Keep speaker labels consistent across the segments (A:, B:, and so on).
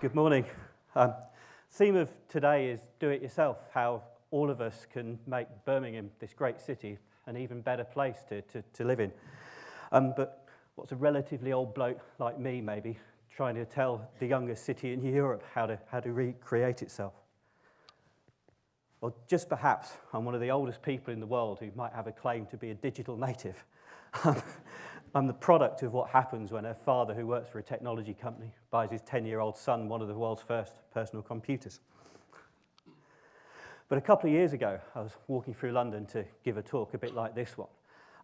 A: Good morning. Theme of today is do it yourself, how all of us can make Birmingham, this great city, an even better place to live in. But what's a relatively old bloke like me, maybe, trying to tell the youngest city in Europe how to recreate itself? Or just perhaps I'm one of the oldest people in the world who might have a claim to be a digital native. I'm the product of what happens when a father who works for a technology company buys his 10-year-old son one of the world's first personal computers. But a couple of years ago, I was walking through London to give a talk a bit like this one,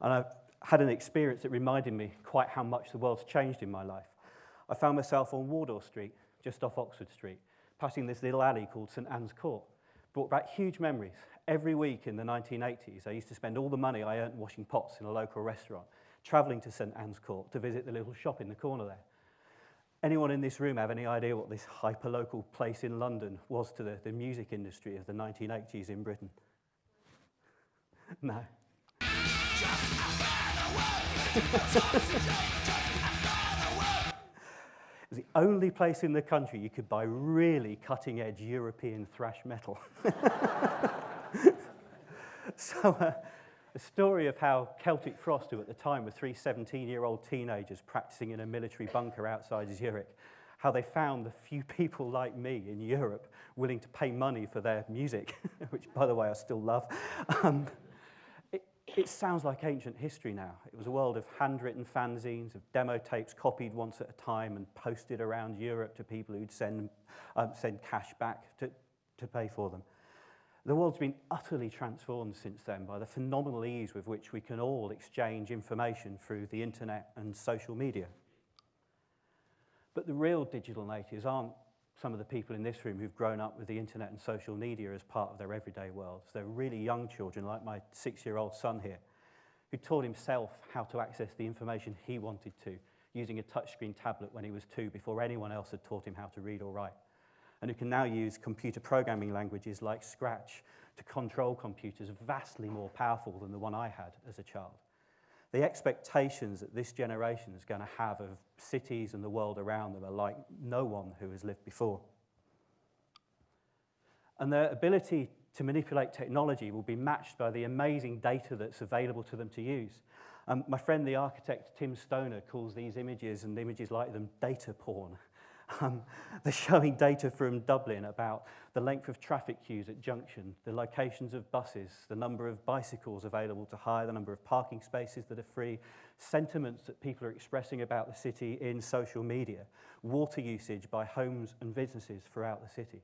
A: and I had an experience that reminded me quite how much the world's changed in my life. I found myself on Wardour Street, just off Oxford Street, passing this little alley called St Anne's Court. Brought back huge memories. Every week in the 1980s, I used to spend all the money I earned washing pots in a local restaurant, travelling to St Anne's Court to visit the little shop in the corner there. Anyone in this room have any idea what this hyper-local place in London was to the music industry of the 1980s in Britain? No. It was the only place in the country you could buy really cutting-edge European thrash metal. So a story of how Celtic Frost, who at the time were three 17-year-old teenagers practicing in a military bunker outside Zurich, how they found the few people like me in Europe willing to pay money for their music, which, by the way, I still love. It sounds like ancient history now. It was a world of handwritten fanzines, of demo tapes copied once at a time and posted around Europe to people who'd send cash back to pay for them. The world's been utterly transformed since then by the phenomenal ease with which we can all exchange information through the internet and social media. But the real digital natives aren't some of the people in this room who've grown up with the internet and social media as part of their everyday worlds. They're really young children, like my 6-year-old son here, who taught himself how to access the information he wanted to, using a touchscreen tablet when he was 2 before anyone else had taught him how to read or write, and who can now use computer programming languages like Scratch to control computers vastly more powerful than the one I had as a child. The expectations that this generation is going to have of cities and the world around them are like no one who has lived before. And their ability to manipulate technology will be matched by the amazing data that's available to them to use. My friend, the architect Tim Stoner, calls these images and images like them data porn. They're showing data from Dublin about the length of traffic queues at junction, the locations of buses, the number of bicycles available to hire, the number of parking spaces that are free, sentiments that people are expressing about the city in social media, water usage by homes and businesses throughout the city.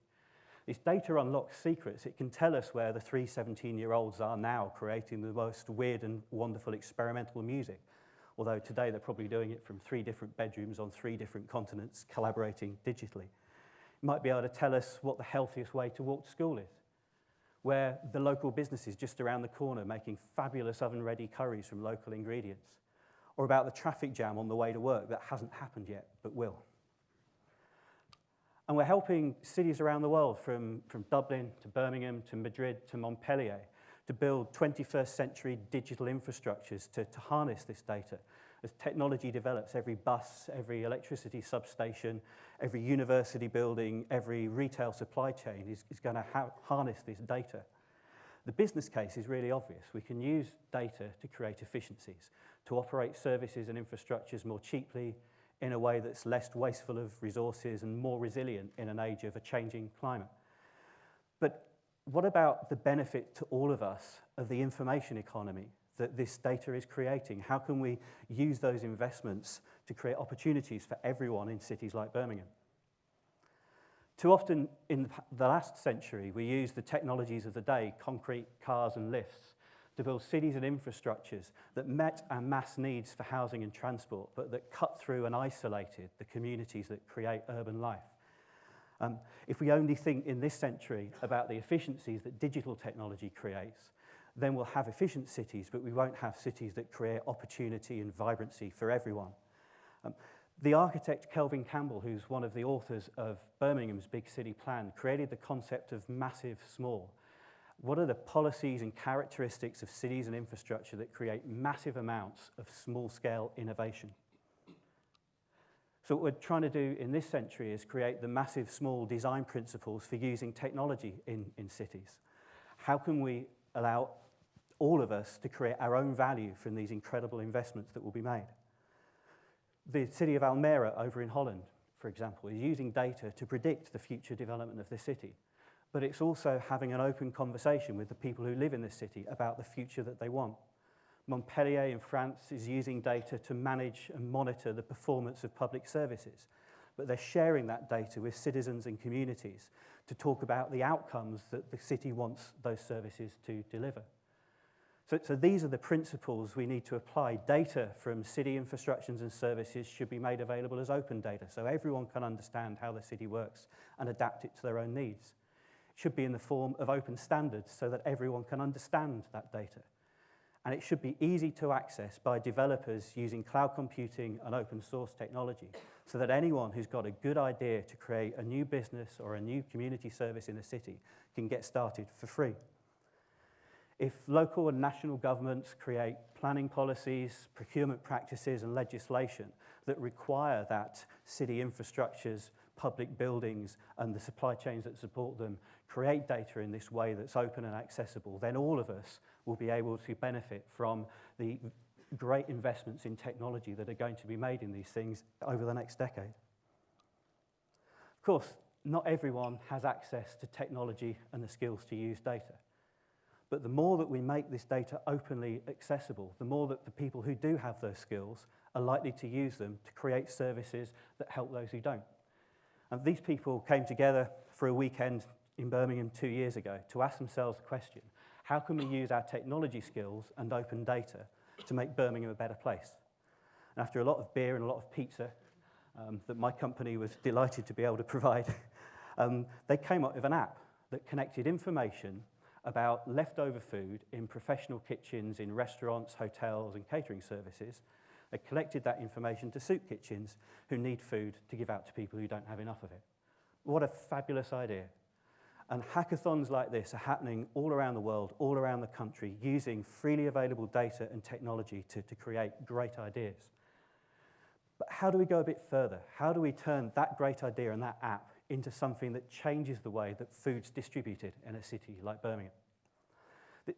A: This data unlocks secrets. It can tell us where the 3 17-year-olds are now creating the most weird and wonderful experimental music. Although today they're probably doing it from 3 different bedrooms on 3 different continents, collaborating digitally. It might be able to tell us what the healthiest way to walk to school is, where the local businesses just around the corner making fabulous oven-ready curries from local ingredients, or about the traffic jam on the way to work that hasn't happened yet, but will. And we're helping cities around the world, from Dublin to Birmingham to Madrid to Montpellier, to build 21st century digital infrastructures to harness this data. As technology develops, every bus, every electricity substation, every university building, every retail supply chain is going to harness this data. The business case is really obvious. We can use data to create efficiencies, to operate services and infrastructures more cheaply, in a way that's less wasteful of resources and more resilient in an age of a changing climate. But what about the benefit to all of us of the information economy that this data is creating? How can we use those investments to create opportunities for everyone in cities like Birmingham? Too often in the last century, we used the technologies of the day, concrete, cars and lifts, to build cities and infrastructures that met our mass needs for housing and transport, but that cut through and isolated the communities that create urban life. If we only think in this century about the efficiencies that digital technology creates, then we'll have efficient cities, but we won't have cities that create opportunity and vibrancy for everyone. The architect Kelvin Campbell, who's one of the authors of Birmingham's Big City Plan, created the concept of massive small. What are the policies and characteristics of cities and infrastructure that create massive amounts of small-scale innovation? So what we're trying to do in this century is create the massive small design principles for using technology in cities. How can we allow all of us to create our own value from these incredible investments that will be made? The city of Almere over in Holland, for example, is using data to predict the future development of the city. But it's also having an open conversation with the people who live in this city about the future that they want. Montpellier in France is using data to manage and monitor the performance of public services. But they're sharing that data with citizens and communities to talk about the outcomes that the city wants those services to deliver. So these are the principles we need to apply. Data from city infrastructures and services should be made available as open data so everyone can understand how the city works and adapt it to their own needs. It should be in the form of open standards so that everyone can understand that data. And it should be easy to access by developers using cloud computing and open source technology so that anyone who's got a good idea to create a new business or a new community service in a city can get started for free. If local and national governments create planning policies, procurement practices and legislation that require that city infrastructures, public buildings and the supply chains that support them create data in this way that's open and accessible, then all of us will be able to benefit from the great investments in technology that are going to be made in these things over the next decade. Of course, not everyone has access to technology and the skills to use data. But the more that we make this data openly accessible, the more that the people who do have those skills are likely to use them to create services that help those who don't. And these people came together for a weekend in Birmingham 2 years ago to ask themselves the question, how can we use our technology skills and open data to make Birmingham a better place? And after a lot of beer and a lot of pizza that my company was delighted to be able to provide, they came up with an app that connected information about leftover food in professional kitchens, in restaurants, hotels, and catering services. They collected that information to soup kitchens who need food to give out to people who don't have enough of it. What a fabulous idea. And hackathons like this are happening all around the world, all around the country, using freely available data and technology to create great ideas. But how do we go a bit further? How do we turn that great idea and that app into something that changes the way that food's distributed in a city like Birmingham?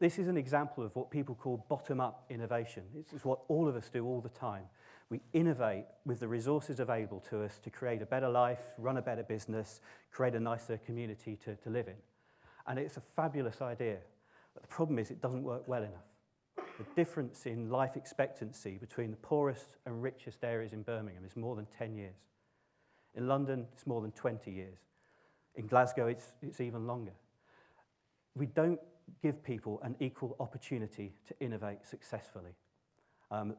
A: This is an example of what people call bottom-up innovation. This is what all of us do all the time. We innovate with the resources available to us to create a better life, run a better business, create a nicer community to live in. And it's a fabulous idea. But the problem is it doesn't work well enough. The difference in life expectancy between the poorest and richest areas in Birmingham is more than 10 years. In London, it's more than 20 years. In Glasgow, it's even longer. We don't give people an equal opportunity to innovate successfully.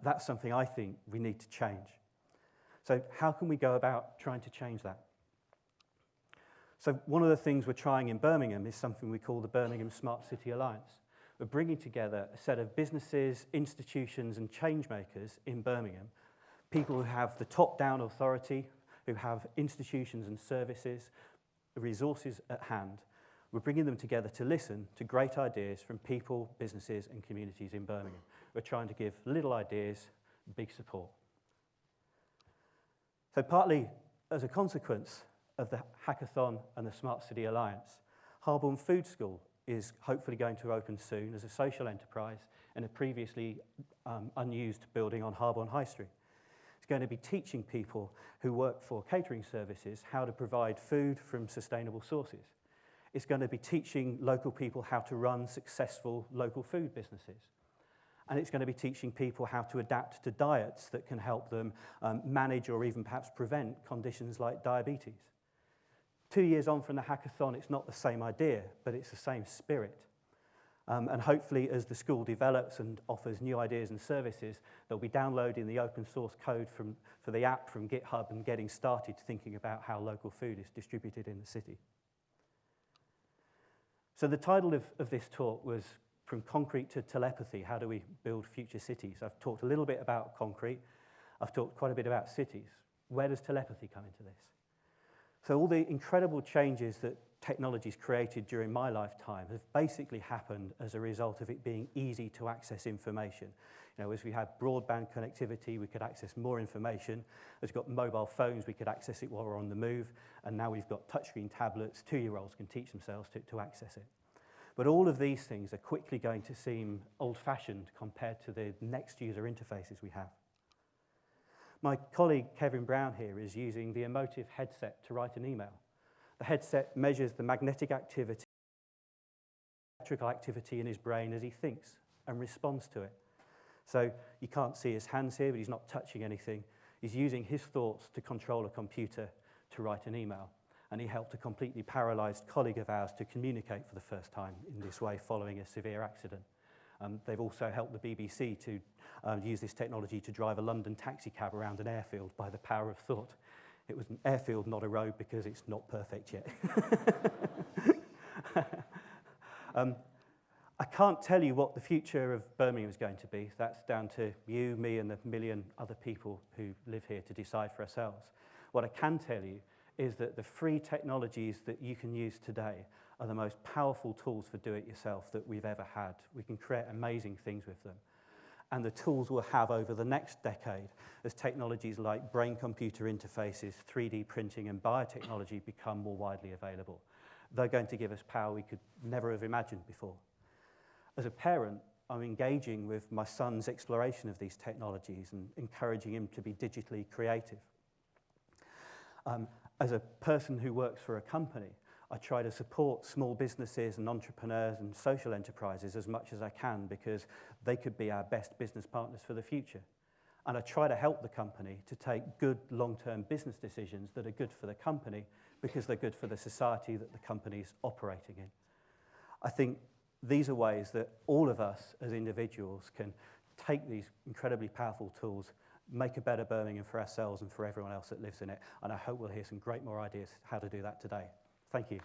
A: That's something I think we need to change. So how can we go about trying to change that? So one of the things we're trying in Birmingham is something we call the Birmingham Smart City Alliance. We're bringing together a set of businesses, institutions and change makers in Birmingham, people who have the top-down authority, who have institutions and services, resources at hand. We're bringing them together to listen to great ideas from people, businesses and communities in Birmingham. We're trying to give little ideas big support. So partly as a consequence of the hackathon and the Smart City Alliance, Harborne Food School is hopefully going to open soon as a social enterprise in a previously unused building on Harborne High Street. It's going to be teaching people who work for catering services how to provide food from sustainable sources. It's going to be teaching local people how to run successful local food businesses. And it's going to be teaching people how to adapt to diets that can help them manage or even perhaps prevent conditions like diabetes. 2 years on from the hackathon, it's not the same idea, but it's the same spirit. And hopefully, as the school develops and offers new ideas and services, they'll be downloading the open source code for the app from GitHub and getting started thinking about how local food is distributed in the city. So the title of this talk was From Concrete to Telepathy, How Do We Build Future Cities? I've talked a little bit about concrete. I've talked quite a bit about cities. Where does telepathy come into this? So all the incredible changes that technology's created during my lifetime have basically happened as a result of it being easy to access information. You know, as we had broadband connectivity, we could access more information. As we've got mobile phones, we could access it while we're on the move. And now we've got touchscreen tablets. 2-year-olds can teach themselves to access it. But all of these things are quickly going to seem old-fashioned compared to the next user interfaces we have. My colleague Kevin Brown here is using the emotive headset to write an email. The headset measures the magnetic activity, electrical activity in his brain as he thinks and responds to it. So you can't see his hands here, but he's not touching anything. He's using his thoughts to control a computer to write an email. And he helped a completely paralysed colleague of ours to communicate for the first time in this way following a severe accident. They've also helped the BBC to use this technology to drive a London taxi cab around an airfield by the power of thought. It was an airfield, not a road, because it's not perfect yet. I can't tell you what the future of Birmingham is going to be. That's down to you, me, and the million other people who live here to decide for ourselves. What I can tell you is that the free technologies that you can use today are the most powerful tools for do-it-yourself that we've ever had. We can create amazing things with them. And the tools we'll have over the next decade as technologies like brain-computer interfaces, 3D printing, and biotechnology become more widely available. They're going to give us power we could never have imagined before. As a parent, I'm engaging with my son's exploration of these technologies and encouraging him to be digitally creative. As a person who works for a company, I try to support small businesses and entrepreneurs and social enterprises as much as I can because they could be our best business partners for the future. And I try to help the company to take good long-term business decisions that are good for the company because they're good for the society that the company's operating in. I think these are ways that all of us as individuals can take these incredibly powerful tools, make a better Birmingham for ourselves and for everyone else that lives in it. And I hope we'll hear some great more ideas how to do that today. Thank you.